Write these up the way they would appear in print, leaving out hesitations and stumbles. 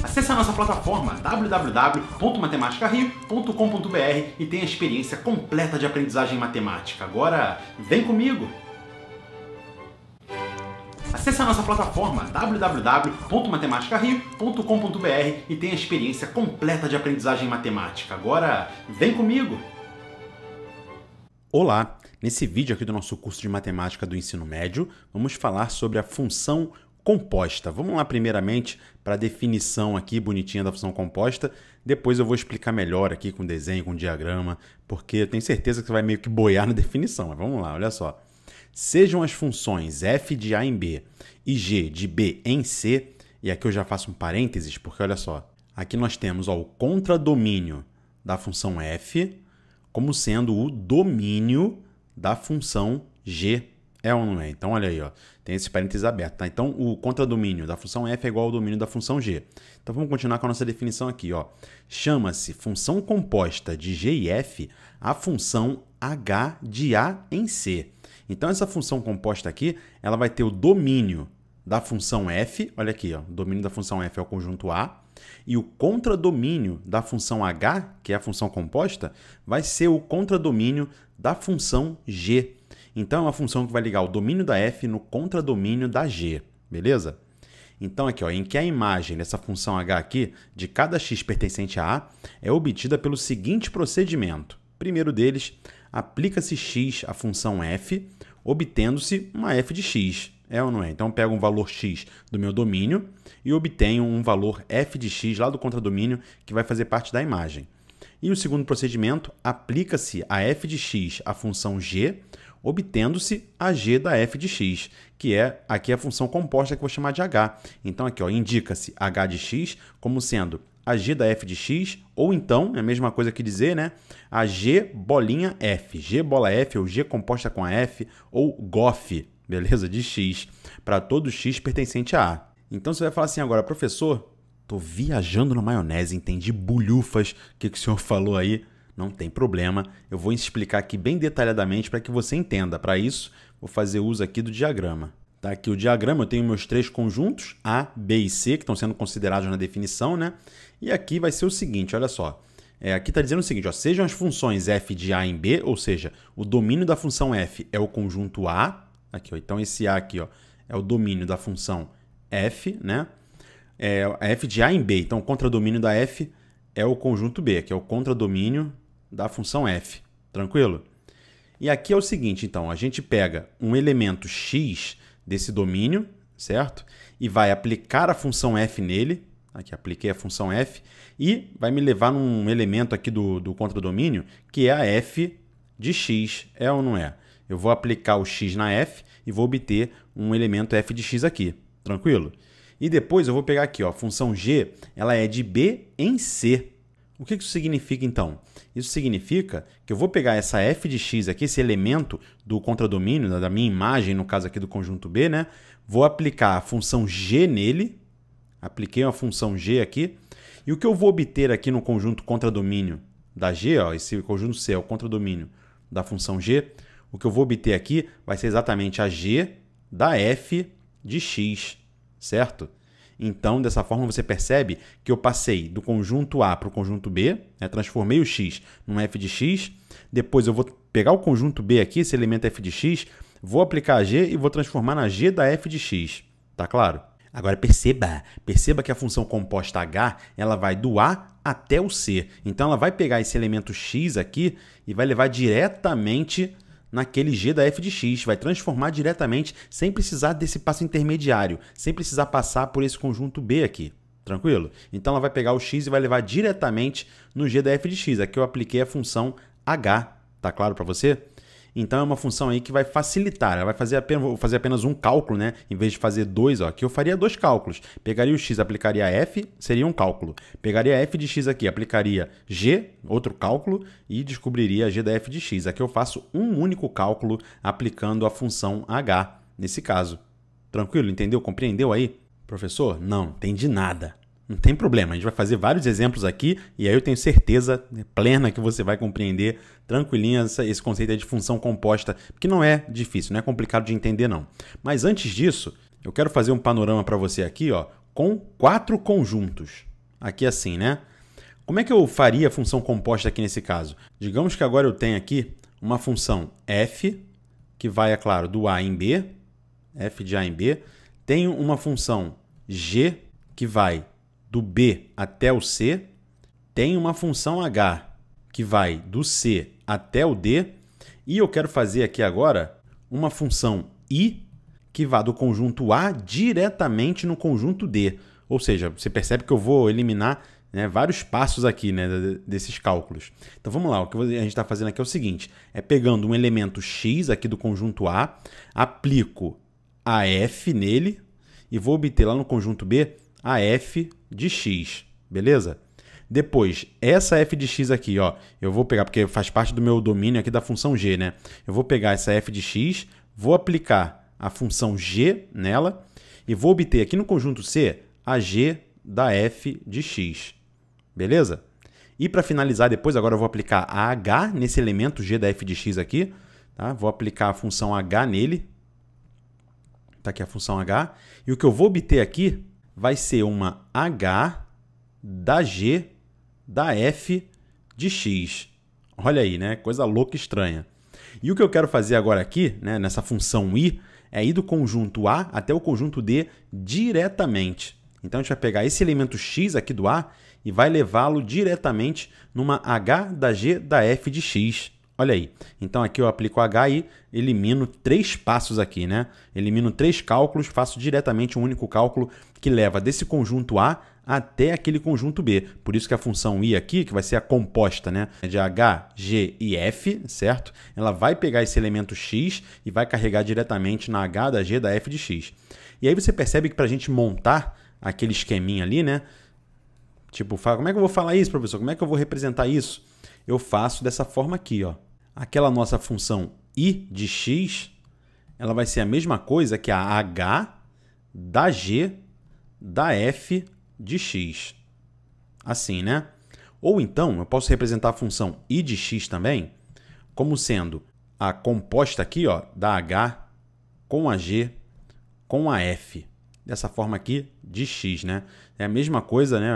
Acesse a nossa plataforma www.matematicario.com.br e tenha a experiência completa de aprendizagem matemática. Agora, vem comigo! Acesse a nossa plataforma www.matematicario.com.br e tenha a experiência completa de aprendizagem matemática. Agora, vem comigo! Olá! Nesse vídeo aqui do nosso curso de matemática do ensino médio, vamos falar sobre a função composta. Vamos lá primeiramente para a definição aqui bonitinha da função composta, depois eu vou explicar melhor aqui com desenho, com diagrama, porque eu tenho certeza que você vai meio que boiar na definição, mas vamos lá, olha só. Sejam as funções f de a em b e g de b em c, e aqui eu já faço um parênteses, porque olha só, aqui nós temos o contradomínio da função f como sendo o domínio da função g, é ou não é? Então, olha aí, ó, tem esse parênteses aberto, tá? Então, o contradomínio da função f é igual ao domínio da função g. Então, vamos continuar com a nossa definição aqui, ó. Chama-se função composta de g e f a função h de a em c. Então, essa função composta aqui, ela vai ter o domínio da função f, olha aqui, ó, o domínio da função f é o conjunto a, e o contradomínio da função h, que é a função composta, vai ser o contradomínio da função g. Então, é uma função que vai ligar o domínio da f no contradomínio da g, beleza? Então, aqui, ó, em que a imagem dessa função h aqui, de cada x pertencente a a, é obtida pelo seguinte procedimento. Primeiro deles, aplica-se x à função f, obtendo-se uma f de x, é ou não é? Então, eu pego um valor x do meu domínio e obtenho um valor f de x lá do contradomínio que vai fazer parte da imagem. E o segundo procedimento, aplica-se a f de x à função g, obtendo-se a g da f de x, que é aqui a função composta que eu vou chamar de h. Então, aqui indica-se h de x como sendo a g da f de x, ou então, é a mesma coisa que dizer, né? A g bolinha f, g bola f, ou g composta com a f, ou GOF, beleza? De x, para todo x pertencente a a. Então, você vai falar assim agora, professor, tô viajando na maionese, entendi bulhufas, o que o senhor falou aí? Não tem problema, eu vou explicar aqui bem detalhadamente para que você entenda. Para isso, vou fazer uso aqui do diagrama. Tá aqui o diagrama, eu tenho meus três conjuntos, A, B e C, que estão sendo considerados na definição, né? E aqui vai ser o seguinte, olha só. Aqui está dizendo o seguinte, ó, sejam as funções f de a em b, ou seja, o domínio da função f é o conjunto A. Aqui, ó, então esse A aqui, ó, é o domínio da função f, né? A f de a em b, então o contradomínio da f é o conjunto B, que é o contradomínio da função f, tranquilo? E aqui é o seguinte, então, a gente pega um elemento x desse domínio, certo? E vai aplicar a função f nele, aqui apliquei a função f, e vai me levar num elemento aqui do contradomínio, que é a f de x, é ou não é? Eu vou aplicar o x na f e vou obter um elemento f de x aqui, tranquilo? E depois eu vou pegar aqui, ó, a função g, ela é de b em c. O que isso significa, então? Isso significa que eu vou pegar essa f de x aqui, esse elemento do contradomínio, da minha imagem, no caso aqui do conjunto B, né? Vou aplicar a função g nele, apliquei uma função g aqui, e o que eu vou obter aqui no conjunto contradomínio da g, ó, esse conjunto C é o contradomínio da função g, o que eu vou obter aqui vai ser exatamente a g da f de x, certo? Então, dessa forma, você percebe que eu passei do conjunto A para o conjunto B, né? Transformei o x num f de x, depois eu vou pegar o conjunto B aqui, esse elemento f de x, vou aplicar a g e vou transformar na g da f de x, tá claro? Agora perceba que a função composta h, ela vai do A até o C. Então, ela vai pegar esse elemento x aqui e vai levar diretamente naquele g da f de x, vai transformar diretamente sem precisar desse passo intermediário, sem precisar passar por esse conjunto B aqui, tranquilo? Então ela vai pegar o x e vai levar diretamente no g da f de x. Aqui eu apliquei a função h, tá claro para você? Então é uma função aí que vai facilitar, ela vai fazer vou fazer apenas um cálculo, né? Em vez de fazer dois, ó, aqui eu faria dois cálculos. Pegaria o x, aplicaria f, seria um cálculo. Pegaria f de x aqui, aplicaria g, outro cálculo, e descobriria a g da f de x. Aqui eu faço um único cálculo aplicando a função h, nesse caso. Tranquilo? Entendeu? Compreendeu aí? Professor, não entendi nada. Não tem problema, a gente vai fazer vários exemplos aqui e aí eu tenho certeza plena que você vai compreender tranquilinho esse conceito aí de função composta, que não é difícil, não é complicado de entender não. Mas antes disso, eu quero fazer um panorama para você aqui, ó, com 4 conjuntos, aqui assim, né? Como é que eu faria a função composta aqui nesse caso? Digamos que agora eu tenho aqui uma função f, que vai, é claro, do a em b, f de a em b. Tenho uma função g, que vai do b até o c. Tenho uma função h, que vai do c até o d. E eu quero fazer aqui agora uma função i, que vai do conjunto A diretamente no conjunto D. Ou seja, você percebe que eu vou eliminar, né, vários passos aqui, né, desses cálculos. Então vamos lá, o que a gente está fazendo aqui é o seguinte, é pegando um elemento x aqui do conjunto A, aplico a f nele e vou obter lá no conjunto B a f de x, beleza? Depois, essa f de x aqui, ó, eu vou pegar, porque faz parte do meu domínio aqui da função g, né? Eu vou pegar essa f de x, vou aplicar a função g nela e vou obter aqui no conjunto C a g da f de x, beleza? E para finalizar depois, agora eu vou aplicar a h nesse elemento g da f de x aqui, tá? Vou aplicar a função h nele, tá aqui a função h, e o que eu vou obter aqui vai ser uma h da g da f de x. Olha aí, né? Coisa louca e estranha. E o que eu quero fazer agora aqui, né, nessa função i, é ir do conjunto A até o conjunto D diretamente. Então, a gente vai pegar esse elemento x aqui do A e vai levá-lo diretamente numa h da g da f de x. Olha aí. Então, aqui eu aplico h e elimino 3 passos aqui, né? Elimino 3 cálculos, faço diretamente um único cálculo que leva desse conjunto A até aquele conjunto B. Por isso que a função i aqui, que vai ser a composta, né, de h, g e f, certo? Ela vai pegar esse elemento x e vai carregar diretamente na h da g da f de x. E aí você percebe que para a gente montar aquele esqueminha ali, né? Tipo, como é que eu vou falar isso, professor? Como é que eu vou representar isso? Eu faço dessa forma aqui, ó. Aquela nossa função i de x, ela vai ser a mesma coisa que a h da g da f de x. Assim, né? Ou então, eu posso representar a função i de x também como sendo a composta aqui, ó, da h com a g com a f. Dessa forma aqui de x, né? É a mesma coisa, né?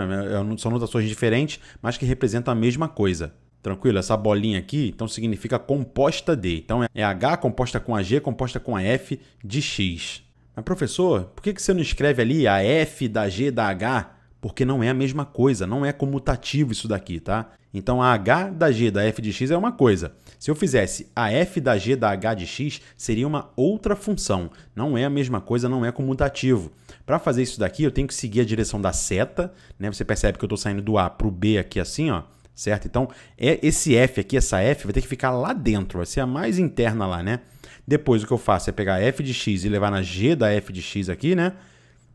São notações diferentes, mas que representam a mesma coisa. Tranquilo? Essa bolinha aqui, então, significa composta de. Então, é h composta com a g composta com a f de x. Mas, professor, por que você não escreve ali a f da g da h? Porque não é a mesma coisa, não é comutativo isso daqui, tá? Então, a h da g da f de x é uma coisa. Se eu fizesse a f da g da h de x, seria uma outra função. Não é a mesma coisa, não é comutativo. Para fazer isso daqui, eu tenho que seguir a direção da seta, né? Você percebe que eu estou saindo do A para o B aqui assim, ó, certo? Então, esse f aqui, essa f, vai ter que ficar lá dentro, vai ser a mais interna lá, né? Depois, o que eu faço é pegar f de x e levar na g da f de x aqui, né?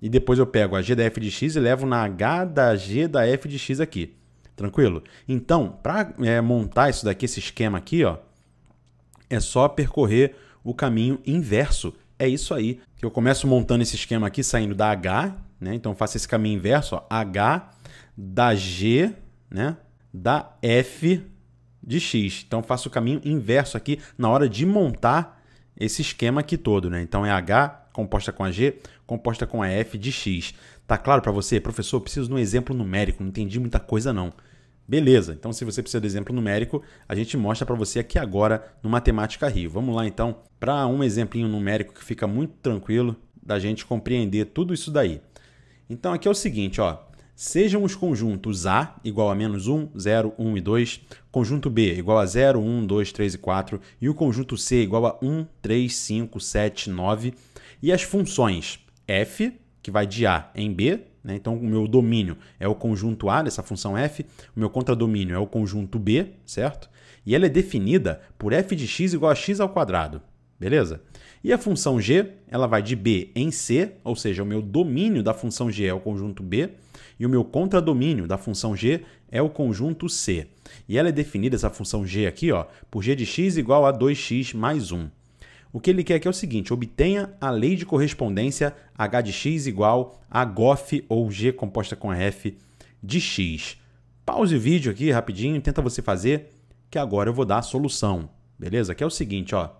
E depois eu pego a g da f de x e levo na h da g da f de x aqui. Tranquilo? Então, para montar isso daqui, esse esquema aqui, ó, é só percorrer o caminho inverso. É isso aí. Eu começo montando esse esquema aqui, saindo da h, né? Então, eu faço esse caminho inverso, ó, h da g, né, da f de x. Então, eu faço o caminho inverso aqui na hora de montar esse esquema aqui todo, né? Então, é h composta com a g, composta com a f de x. Tá claro para você? Professor, eu preciso de um exemplo numérico, não entendi muita coisa não. Beleza, então se você precisa de exemplo numérico, a gente mostra para você aqui agora no Matemática Rio. Vamos lá então para um exemplinho numérico que fica muito tranquilo da gente compreender tudo isso daí. Então aqui é o seguinte, ó, sejam os conjuntos A igual a menos 1, 0, 1 e 2, conjunto B igual a 0, 1, 2, 3 e 4 e o conjunto C igual a 1, 3, 5, 7, 9 e as funções f, que vai de A em B, né? Então o meu domínio é o conjunto A dessa função f, o meu contradomínio é o conjunto B, certo? E ela é definida por f de x igual a x ao quadrado, beleza? E a função g, ela vai de B em C, ou seja, o meu domínio da função g é o conjunto B, e o meu contradomínio da função g é o conjunto C. E ela é definida, essa função g aqui, ó, por g de x igual a 2x mais 1. O que ele quer aqui é o seguinte, obtenha a lei de correspondência h de x igual a GOF, ou g composta com f, de x. Pause o vídeo aqui rapidinho, tenta você fazer, que agora eu vou dar a solução. Beleza? Que é o seguinte, ó,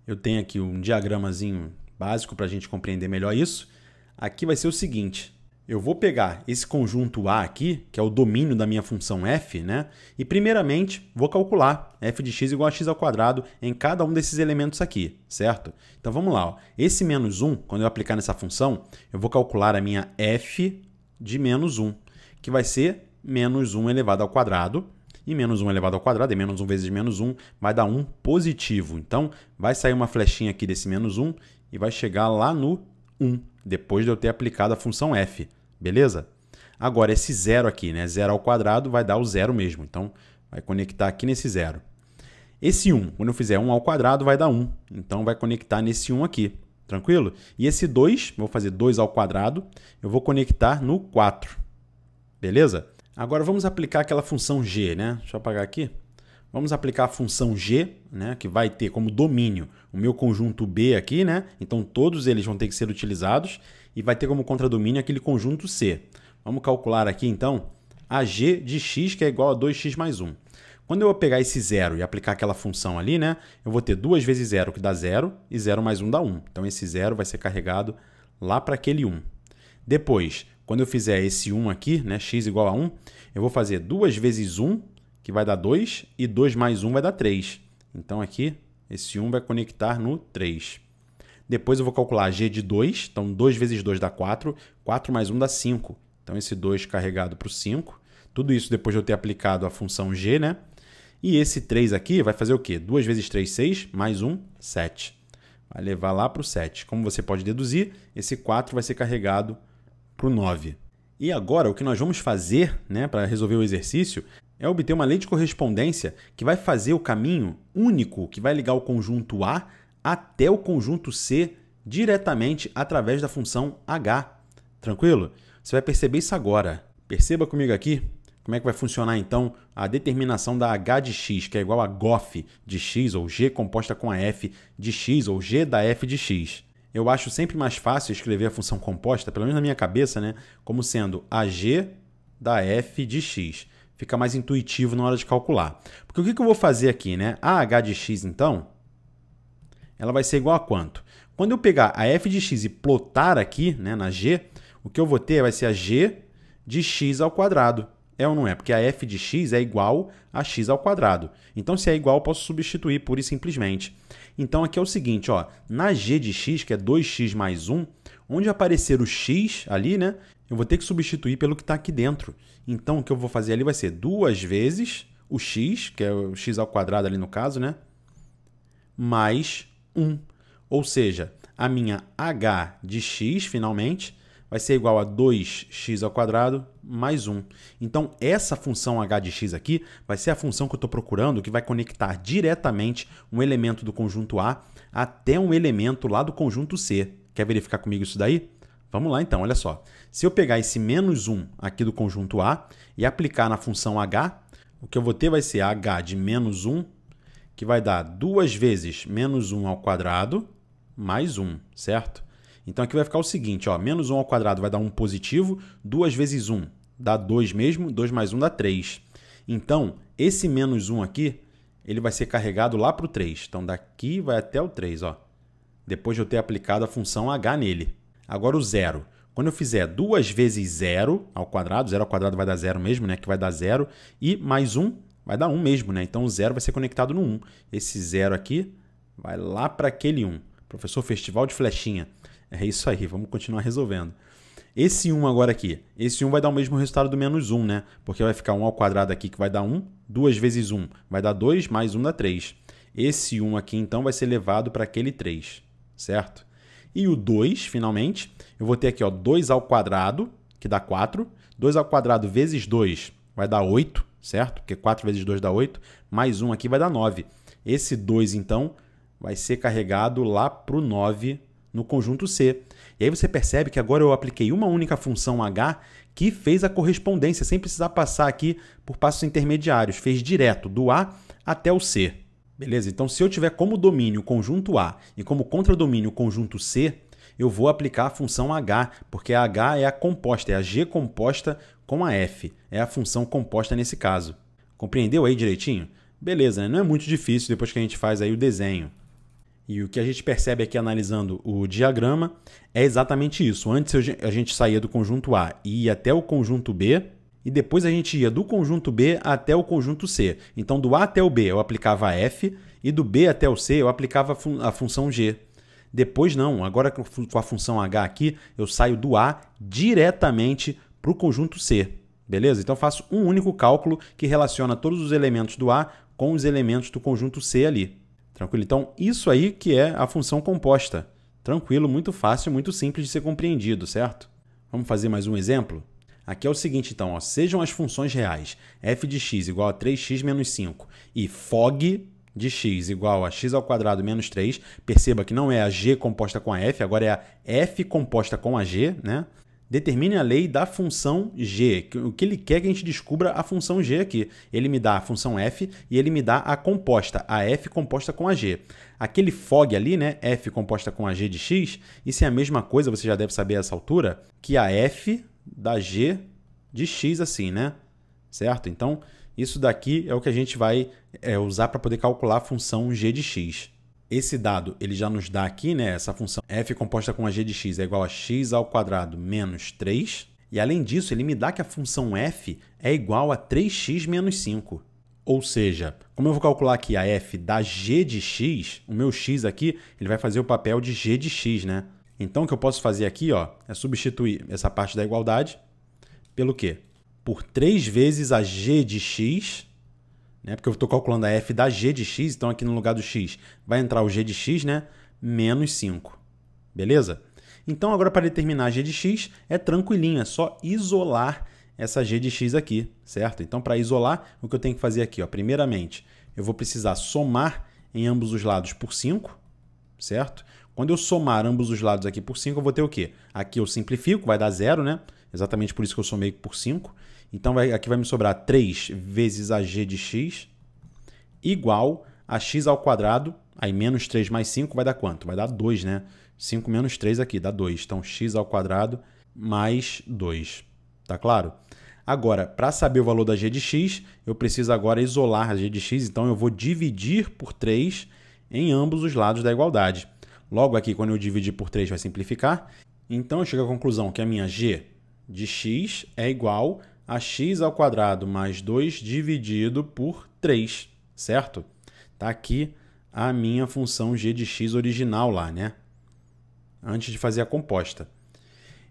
eu tenho aqui um diagramazinho básico para a gente compreender melhor isso. Aqui vai ser o seguinte, Eu vou pegar esse conjunto A aqui, que é o domínio da minha função f, né? E primeiramente vou calcular f de x igual a x ao quadrado em cada um desses elementos aqui, certo? Então vamos lá, ó. Esse menos 1, quando eu aplicar nessa função, eu vou calcular a minha f de menos 1, que vai ser menos 1 elevado ao quadrado. E menos 1 elevado ao quadrado é menos 1 vezes menos 1, vai dar 1 positivo. Então vai sair uma flechinha aqui desse menos 1 e vai chegar lá no 1, depois de eu ter aplicado a função f, beleza? Agora, esse zero aqui, né? 0 ao quadrado vai dar o zero mesmo, então vai conectar aqui nesse zero. Esse 1, quando eu fizer 1 ao quadrado, vai dar 1, então vai conectar nesse 1 aqui, tranquilo? E esse 2, vou fazer 2 ao quadrado, eu vou conectar no 4, beleza? Agora vamos aplicar aquela função g, né? Deixa eu apagar aqui. Vamos aplicar a função g, né, que vai ter como domínio o meu conjunto B aqui, né? Então todos eles vão ter que ser utilizados e vai ter como contradomínio aquele conjunto C. Vamos calcular aqui então a g de x, que é igual a 2x mais 1. Quando eu pegar esse zero e aplicar aquela função ali, né, eu vou ter 2 vezes 0, que dá 0, e 0 mais 1 dá 1. Então esse 0 vai ser carregado lá para aquele 1. Depois, quando eu fizer esse 1 aqui, né, x igual a 1, eu vou fazer 2 vezes 1, que vai dar 2, e 2 mais 1 vai dar 3. Então, aqui, esse 1 vai conectar no 3. Depois, eu vou calcular a g de 2. Então, 2 vezes 2 dá 4. 4 mais 1 dá 5. Então, esse 2 carregado para o 5. Tudo isso depois de eu ter aplicado a função g, né? E esse 3 aqui vai fazer o quê? 2 vezes 3, 6. Mais 1, 7. Vai levar lá para o 7. Como você pode deduzir, esse 4 vai ser carregado para o 9. E agora, o que nós vamos fazer, né, para resolver o exercício é obter uma lei de correspondência que vai fazer o caminho único que vai ligar o conjunto A até o conjunto C diretamente através da função h. Tranquilo? Você vai perceber isso agora. Perceba comigo aqui como é que vai funcionar, então, a determinação da h de x, que é igual a gof de x, ou g composta com a f de x, ou g da f de x. Eu acho sempre mais fácil escrever a função composta, pelo menos na minha cabeça, né, como sendo a g da f de x. Fica mais intuitivo na hora de calcular. Porque o que eu vou fazer aqui, né? A h de x, então, ela vai ser igual a quanto? Quando eu pegar a f de x e plotar aqui, né, na g, o que eu vou ter vai ser a g de x ao quadrado. É ou não é? Porque a f de x é igual a x ao quadrado. Então, se é igual, eu posso substituir pura e simplesmente. Então, aqui é o seguinte, ó, na g de x, que é 2x mais 1, onde aparecer o x ali, né, eu vou ter que substituir pelo que está aqui dentro. Então, o que eu vou fazer ali vai ser 2 vezes o x, que é o x ao quadrado ali no caso, né, mais 1. Ou seja, a minha h de x, finalmente, vai ser igual a 2x ao quadrado mais 1. Então, essa função h de x aqui vai ser a função que eu estou procurando, que vai conectar diretamente um elemento do conjunto A até um elemento lá do conjunto C. Quer verificar comigo isso daí? Vamos lá, então, olha só. Se eu pegar esse menos 1 aqui do conjunto A e aplicar na função h, o que eu vou ter vai ser h de menos 1, que vai dar 2 vezes menos 1 ao quadrado mais 1, certo? Então, aqui vai ficar o seguinte, ó, menos 1 ao quadrado vai dar 1 positivo, 2 vezes 1 dá 2 mesmo, 2 mais 1 dá 3. Então, esse menos 1 aqui, ele vai ser carregado lá para o 3. Então, daqui vai até o 3, ó, depois de eu ter aplicado a função h nele. Agora, o zero. Quando eu fizer 2 vezes 0 ao quadrado vai dar 0 mesmo, né, que vai dar 0, e mais 1 vai dar 1 mesmo, né? Então, o 0 vai ser conectado no 1. Esse 0 aqui vai lá para aquele 1. Professor, festival de flechinha. É isso aí, vamos continuar resolvendo. Esse 1 agora aqui, esse 1 vai dar o mesmo resultado do menos 1, né? Porque vai ficar 1 ao quadrado aqui, que vai dar 1. 2 vezes 1 vai dar 2, mais 1 dá 3. Esse 1 aqui, então, vai ser levado para aquele 3, certo? E o 2, finalmente, eu vou ter aqui, ó, 2 ao quadrado, que dá 4. 2 ao quadrado vezes 2 vai dar 8, certo? Porque 4 vezes 2 dá 8. Mais 1 aqui vai dar 9. Esse 2, então, vai ser carregado lá para o 9 no conjunto C. E aí você percebe que agora eu apliquei uma única função h que fez a correspondência, sem precisar passar aqui por passos intermediários. Fez direto, do A até o C. Beleza? Então, se eu tiver como domínio o conjunto A e como contradomínio o conjunto C, eu vou aplicar a função h, porque a h é a composta, é a g composta com a f. É a função composta nesse caso. Compreendeu aí direitinho? Beleza, né? Não é muito difícil depois que a gente faz aí o desenho. E o que a gente percebe aqui analisando o diagrama é exatamente isso. Antes a gente saía do conjunto A e ia até o conjunto B, e depois a gente ia do conjunto B até o conjunto C. Então, do A até o B eu aplicava F, e do B até o C eu aplicava a função G. Depois não, agora com a função H aqui, eu saio do A diretamente para o conjunto C. Beleza? Então, eu faço um único cálculo que relaciona todos os elementos do A com os elementos do conjunto C ali. Tranquilo? Então, isso aí que é a função composta. Tranquilo, muito fácil, muito simples de ser compreendido, certo? Vamos fazer mais um exemplo? Aqui é o seguinte, então, ó, sejam as funções reais f de x igual a 3x menos 5 e fog de x igual a x ao quadrado menos 3. Perceba que não é a g composta com a f, agora é a f composta com a g, né? Determine a lei da função g. O que ele quer que a gente descubra a função g aqui. Ele me dá a função f e ele me dá a composta, a f composta com a g. Aquele fog ali, né, f composta com a g de x, isso é a mesma coisa, você já deve saber a essa altura, que a f da g de x assim, né? Certo? Então, isso daqui é o que a gente vai usar para poder calcular a função g de x. Esse dado ele já nos dá aqui, né, essa função f composta com a g de x é igual a x ao quadrado menos 3. E além disso, ele me dá que a função f é igual a 3x menos 5. Ou seja, como eu vou calcular aqui a f da g de x, o meu x aqui ele vai fazer o papel de g de x, né? Então, o que eu posso fazer aqui ó, é substituir essa parte da igualdade pelo quê? Por 3 vezes a g de x, né? Porque eu estou calculando a f da g de x, então aqui no lugar do x vai entrar o g de x, né? Menos 5. Beleza? Então, agora para determinar a g de x é tranquilinho, é só isolar essa g de x aqui, certo? Então, para isolar, o que eu tenho que fazer aqui, ó, primeiramente, eu vou precisar somar em ambos os lados por 5, certo? Quando eu somar ambos os lados aqui por 5, eu vou ter o quê? Aqui eu simplifico, vai dar 0, né? Exatamente por isso que eu somei por 5. Então, aqui vai me sobrar 3 vezes a g de x igual a x ao quadrado. Aí, menos 3 mais 5 vai dar quanto? Vai dar 2, né? 5 menos 3 aqui, dá 2. Então, x ao quadrado mais 2. Tá claro? Agora, para saber o valor da g de x, eu preciso agora isolar a g de x. Então, eu vou dividir por 3 em ambos os lados da igualdade. Logo aqui, quando eu dividir por 3, vai simplificar. Então, eu chego à conclusão que a minha g de x é igual a x ao quadrado mais 2 dividido por 3, certo? Tá aqui a minha função g de x original lá, né? Antes de fazer a composta.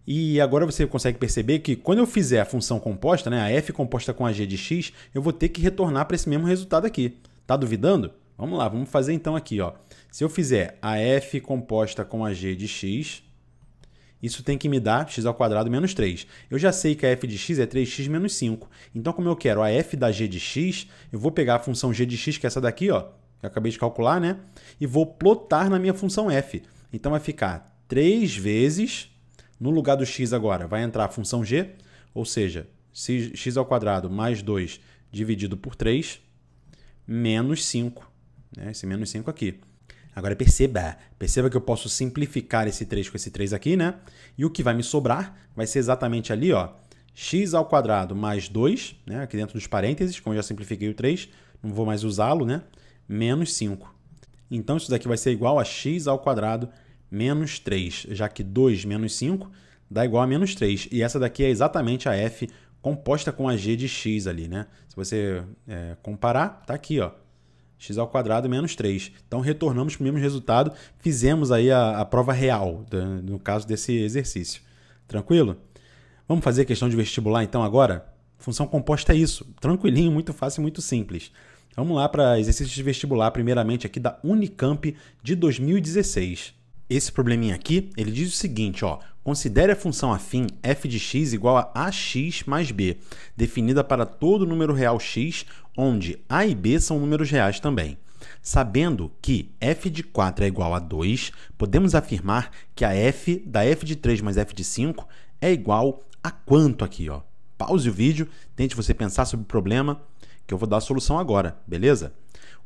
E agora você consegue perceber que quando eu fizer a função composta, né, a f composta com a g de x, eu vou ter que retornar para esse mesmo resultado aqui. Tá duvidando? Vamos lá, vamos fazer então aqui, ó. Se eu fizer a f composta com a g de x, isso tem que me dar x ao quadrado menos 3. Eu já sei que a f de x é 3x menos 5. Então, como eu quero a f da g de x, eu vou pegar a função g de x, que é essa daqui, ó, que eu acabei de calcular, né? E vou plotar na minha função f. Então, vai ficar 3 vezes, no lugar do x agora, vai entrar a função g, ou seja, x ao quadrado mais 2 dividido por 3, menos 5. Né? Esse menos 5 aqui. Agora perceba que eu posso simplificar esse 3 com esse 3 aqui, né? E o que vai me sobrar vai ser exatamente ali, ó, x ao quadrado mais 2, né? Aqui dentro dos parênteses, como eu já simplifiquei o 3, não vou mais usá-lo, né? Menos 5. Então, isso daqui vai ser igual a x ao quadrado menos 3, já que 2 menos 5 dá igual a menos 3. E essa daqui é exatamente a f composta com a g de x ali, né? Se você comparar, tá aqui, ó. X ao quadrado menos 3. Então, retornamos para o mesmo resultado. Fizemos aí a prova real, no caso desse exercício. Tranquilo? Vamos fazer a questão de vestibular, então, agora? Função composta é isso. Tranquilinho, muito fácil, muito simples. Vamos lá para exercício de vestibular, primeiramente aqui da Unicamp de 2016. Esse probleminha aqui, ele diz o seguinte, ó. Considere a função afim f de x igual a ax mais b, definida para todo número real x, onde a e b são números reais também. Sabendo que f de 4 é igual a 2, podemos afirmar que a f da f de 3 mais f de 5 é igual a quanto aqui, ó? Pause o vídeo, tente você pensar sobre o problema, que eu vou dar a solução agora, beleza?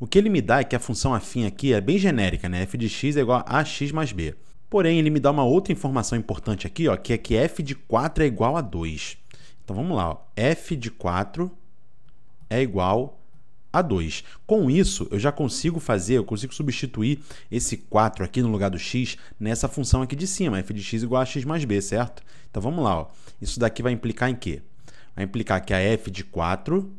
O que ele me dá é que a função afim aqui é bem genérica, né? F de x é igual a ax mais b. Porém, ele me dá uma outra informação importante aqui, ó, que é que f de 4 é igual a 2. Então, vamos lá. Ó. F de 4 é igual a 2. Com isso, eu já consigo substituir esse 4 aqui no lugar do x nessa função aqui de cima, f de x igual a x mais b, certo? Então vamos lá, ó. Isso daqui vai implicar em quê? Vai implicar que a f de 4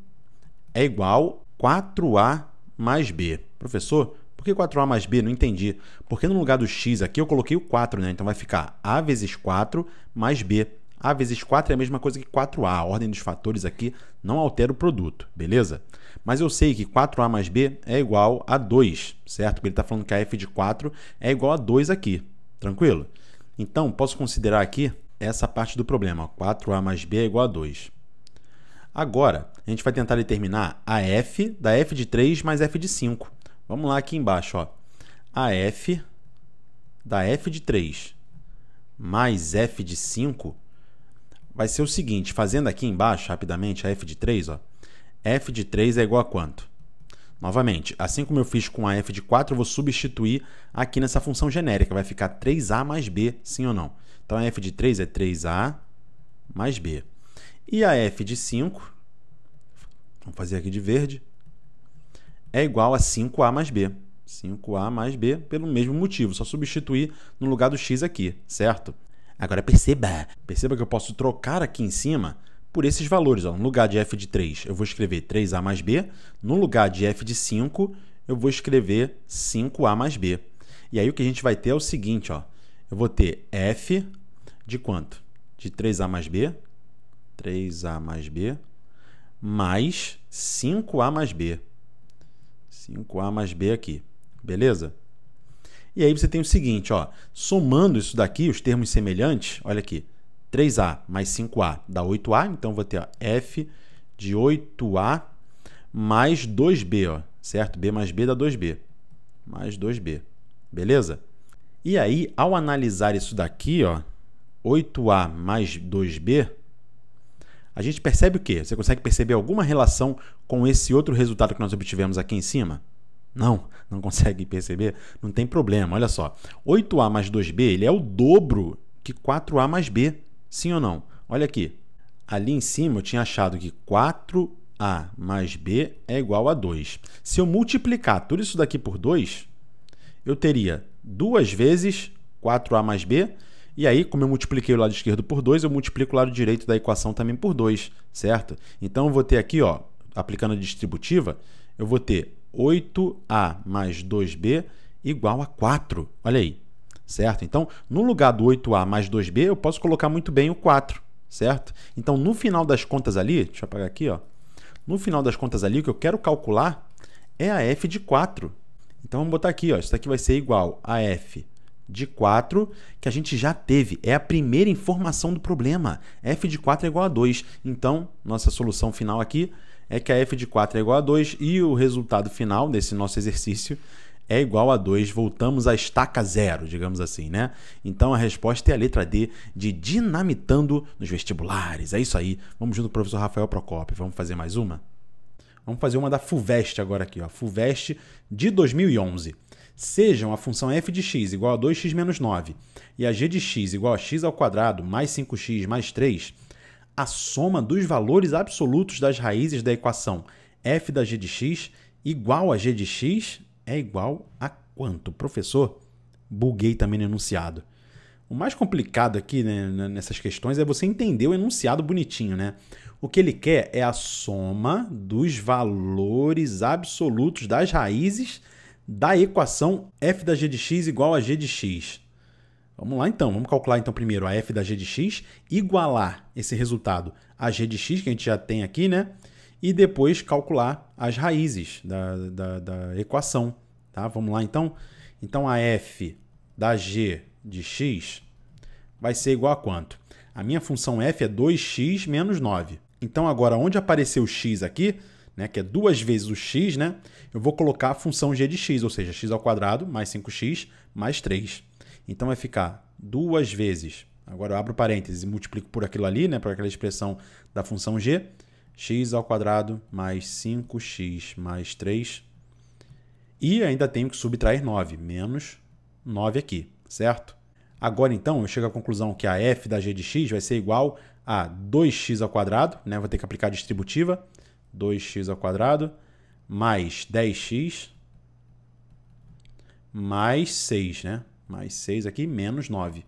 é igual a 4a mais b. Professor, por que 4a mais b? Não entendi. Porque no lugar do x aqui eu coloquei o 4, né? Então vai ficar a vezes 4 mais b. A vezes 4 é a mesma coisa que 4a. A ordem dos fatores aqui não altera o produto, beleza? Mas eu sei que 4a mais b é igual a 2, certo? Porque ele está falando que a f de 4 é igual a 2 aqui, tranquilo? Então, posso considerar aqui essa parte do problema. 4a mais b é igual a 2. Agora, a gente vai tentar determinar a f da f de 3 mais f de 5. Vamos lá aqui embaixo, ó. A f da f de 3 mais f de 5 vai ser o seguinte, fazendo aqui embaixo, rapidamente, a f de 3, ó. F de 3 é igual a quanto? Novamente, assim como eu fiz com a f de 4, eu vou substituir aqui nessa função genérica. Vai ficar 3a mais b, sim ou não? Então, a f de 3 é 3a mais b. E a f de 5, vamos fazer aqui de verde, é igual a 5a mais b. 5a mais b pelo mesmo motivo, só substituir no lugar do x aqui, certo? Agora perceba que eu posso trocar aqui em cima por esses valores. Ó. No lugar de f de 3, eu vou escrever 3a mais b. No lugar de f de 5, eu vou escrever 5a mais b. E aí o que a gente vai ter é o seguinte, ó. Eu vou ter f de quanto? De 3a mais b, 3a mais b, mais 5a mais b. 5a mais b aqui, beleza? E aí você tem o seguinte, ó, somando isso daqui, os termos semelhantes, olha aqui, 3a mais 5a dá 8a, então vou ter ó, f de 8a mais 2b, ó, certo? b mais b dá 2b, mais 2b, beleza? E aí, ao analisar isso daqui, ó, 8a mais 2b, a gente percebe o quê? Você consegue perceber alguma relação com esse outro resultado que nós obtivemos aqui em cima? Não consegue perceber? Não tem problema, olha só. 8a mais 2b ele é o dobro que 4a mais b, sim ou não? Olha aqui, ali em cima eu tinha achado que 4a mais b é igual a 2. Se eu multiplicar tudo isso daqui por 2, eu teria 2 vezes 4a mais b, e aí, como eu multipliquei o lado esquerdo por 2, eu multiplico o lado direito da equação também por 2, certo? Então, eu vou ter aqui, ó, aplicando a distributiva, eu vou ter 8a mais 2b igual a 4. Olha aí, certo? Então, no lugar do 8a mais 2b, eu posso colocar muito bem o 4, certo? Então, no final das contas ali, deixa eu apagar aqui, ó. No final das contas ali, o que eu quero calcular é a f de 4. Então, vamos botar aqui, ó, isso aqui vai ser igual a f de 4, que a gente já teve. É a primeira informação do problema. F de 4 é igual a 2. Então, nossa solução final aqui é que a f de 4 é igual a 2 e o resultado final desse nosso exercício é igual a 2. Voltamos à estaca zero, digamos assim, né? Então, a resposta é a letra D, de dinamitando nos vestibulares. É isso aí. Vamos junto com o professor Rafael Procópio. Vamos fazer mais uma? Vamos fazer uma da FUVEST agora aqui, ó. FUVEST de 2011. Sejam a função f de x igual a 2x menos 9 e a g de x igual a x ao quadrado mais 5x mais 3, a soma dos valores absolutos das raízes da equação f da g de x igual a g de x é igual a quanto? Professor, buguei também no enunciado. O mais complicado aqui, né, nessas questões é você entender o enunciado bonitinho, né? O que ele quer é a soma dos valores absolutos das raízes da equação f da g de x igual a g de x. Vamos lá então, vamos calcular então primeiro a f da g de x, igualar esse resultado a g de x, que a gente já tem aqui, né? E depois calcular as raízes da equação. Tá? Vamos lá então? Então a f da g de x vai ser igual a quanto? A minha função f é 2x menos 9. Então agora, onde apareceu o x aqui, né, que é 2 vezes o x, né, eu vou colocar a função g de x, ou seja, x ao quadrado mais 5x mais 3. Então vai ficar 2 vezes, agora eu abro parênteses e multiplico por aquilo ali, né, por aquela expressão da função g, x ao quadrado mais 5x mais 3. E ainda tenho que subtrair 9, menos 9 aqui, certo? Agora, então, eu chego à conclusão que a f da g de x vai ser igual a 2x ao quadrado, né, vou ter que aplicar a distributiva, 2x ao quadrado, mais 10x mais 6, né? Mais 6 aqui, menos 9.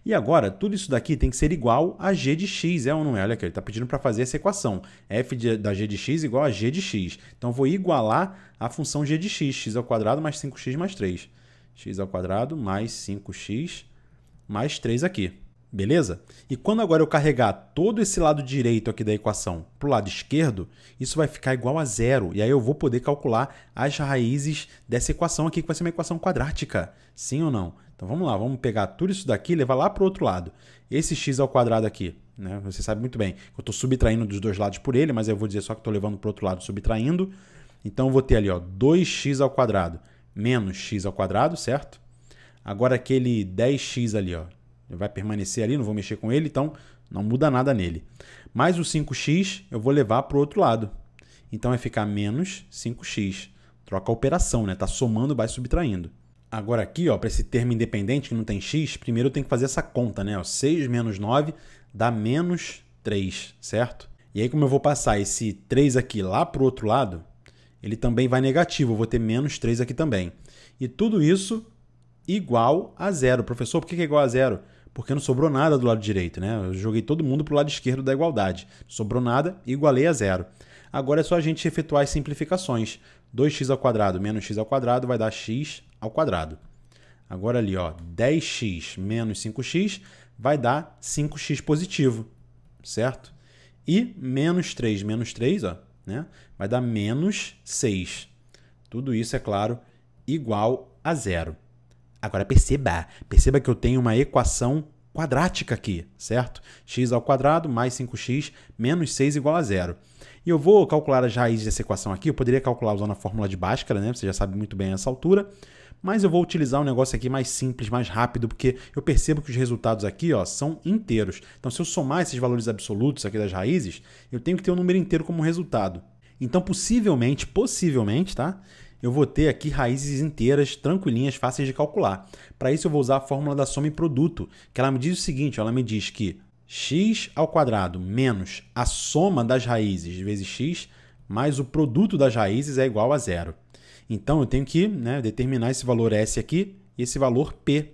E agora, tudo isso daqui tem que ser igual a g de x, é ou não é? Olha aqui, ele está pedindo para fazer essa equação. F da g de x igual a g de x. Então, vou igualar a função g de x, x ao quadrado mais 5x mais 3. X ao quadrado mais 5x mais 3 aqui. Beleza? E quando agora eu carregar todo esse lado direito aqui da equação para o lado esquerdo, isso vai ficar igual a zero. E aí eu vou poder calcular as raízes dessa equação aqui, que vai ser uma equação quadrática. Sim ou não? Então vamos lá, vamos pegar tudo isso daqui e levar lá para o outro lado. Esse x ao quadrado aqui, né? Você sabe muito bem que eu estou subtraindo dos dois lados por ele, mas eu vou dizer só que estou levando para o outro lado subtraindo. Então eu vou ter ali, ó, 2x ao quadrado menos x ao quadrado, certo? Agora aquele 10x ali, ó, vai permanecer ali, não vou mexer com ele, então não muda nada nele. Mais o 5x eu vou levar para o outro lado. Então vai ficar menos 5x. Troca a operação, né? Está somando, vai subtraindo. Agora aqui, para esse termo independente que não tem x, primeiro eu tenho que fazer essa conta, né? 6 menos 9 dá menos 3, certo? E aí como eu vou passar esse 3 aqui lá para o outro lado, ele também vai negativo, eu vou ter menos 3 aqui também. E tudo isso igual a zero. Professor, por que é igual a zero? Porque não sobrou nada do lado direito, né? Eu joguei todo mundo para o lado esquerdo da igualdade. Não sobrou nada, igualei a zero. Agora é só a gente efetuar as simplificações. 2x ao quadrado menos x ao quadrado vai dar x ao quadrado. Agora ali, ó, 10x menos 5x vai dar 5x positivo, certo? E menos 3 menos 3, ó, né? Vai dar menos 6. Tudo isso, é claro, igual a zero. Agora perceba que eu tenho uma equação quadrática aqui, certo? X ao quadrado mais 5x menos 6 igual a zero. E eu vou calcular as raízes dessa equação aqui. Eu poderia calcular usando a fórmula de Bhaskara, né? Você já sabe muito bem essa altura. Mas eu vou utilizar um negócio aqui mais simples, mais rápido, porque eu percebo que os resultados aqui, ó, são inteiros. Então, se eu somar esses valores absolutos aqui das raízes, eu tenho que ter um número inteiro como resultado. Então, possivelmente, tá? Eu vou ter aqui raízes inteiras, tranquilinhas, fáceis de calcular. Para isso, eu vou usar a fórmula da soma e produto, que ela me diz o seguinte, ela me diz que x ao quadrado menos a soma das raízes vezes x mais o produto das raízes é igual a zero. Então, eu tenho que, né, determinar esse valor S aqui e esse valor P.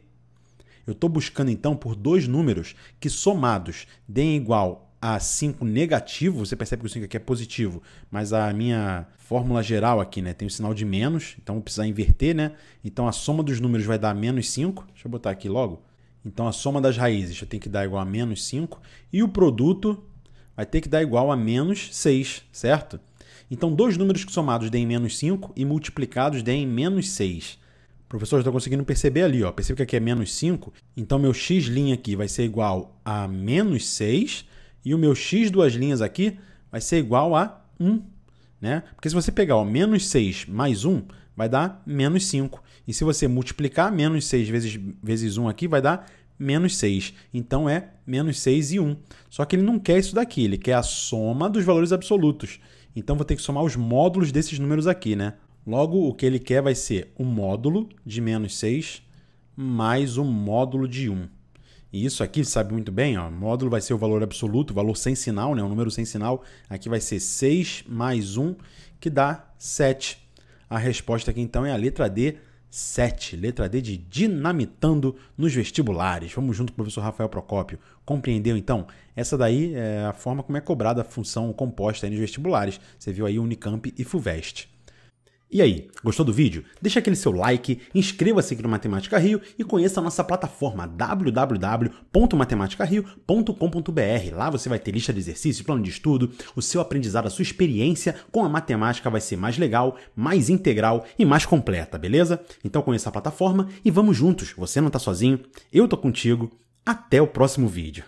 Eu estou buscando, então, por dois números que somados deem igual a 5 negativo. Você percebe que o 5 aqui é positivo, mas a minha fórmula geral aqui, né, tem o sinal de menos, então vou precisar inverter, né? Então, a soma dos números vai dar menos 5. Deixa eu botar aqui logo. Então, a soma das raízes eu tenho que dar igual a menos 5 e o produto vai ter que dar igual a menos 6, certo? Então, dois números que somados deem menos 5 e multiplicados deem menos 6. Professor, estou conseguindo perceber ali, ó. Percebe que aqui é menos 5. Então, meu x' aqui vai ser igual a menos 6 e o meu x duas linhas aqui vai ser igual a 1. Né? Porque se você pegar ó, menos 6 mais 1, vai dar menos 5. E se você multiplicar menos 6 vezes 1 aqui, vai dar menos 6. Então, é menos 6 e 1. Só que ele não quer isso daqui, ele quer a soma dos valores absolutos. Então, vou ter que somar os módulos desses números aqui, né? Logo, o que ele quer vai ser o módulo de menos 6 mais o módulo de 1. E isso aqui, sabe muito bem, ó, módulo vai ser o valor absoluto, o valor sem sinal, né? O número sem sinal. Aqui vai ser 6 mais 1, que dá 7. A resposta aqui, então, é a letra D, 7. Letra D de dinamitando nos vestibulares. Vamos junto com o professor Rafael Procópio. Compreendeu, então? Essa daí é a forma como é cobrada a função composta aí nos vestibulares. Você viu aí Unicamp e FUVEST. E aí, gostou do vídeo? Deixa aquele seu like, inscreva-se aqui no Matemática Rio e conheça a nossa plataforma www.matematicario.com.br. Lá você vai ter lista de exercícios, plano de estudo, o seu aprendizado, a sua experiência com a matemática vai ser mais legal, mais integral e mais completa, beleza? Então conheça a plataforma e vamos juntos. Você não está sozinho, eu tô contigo. Até o próximo vídeo.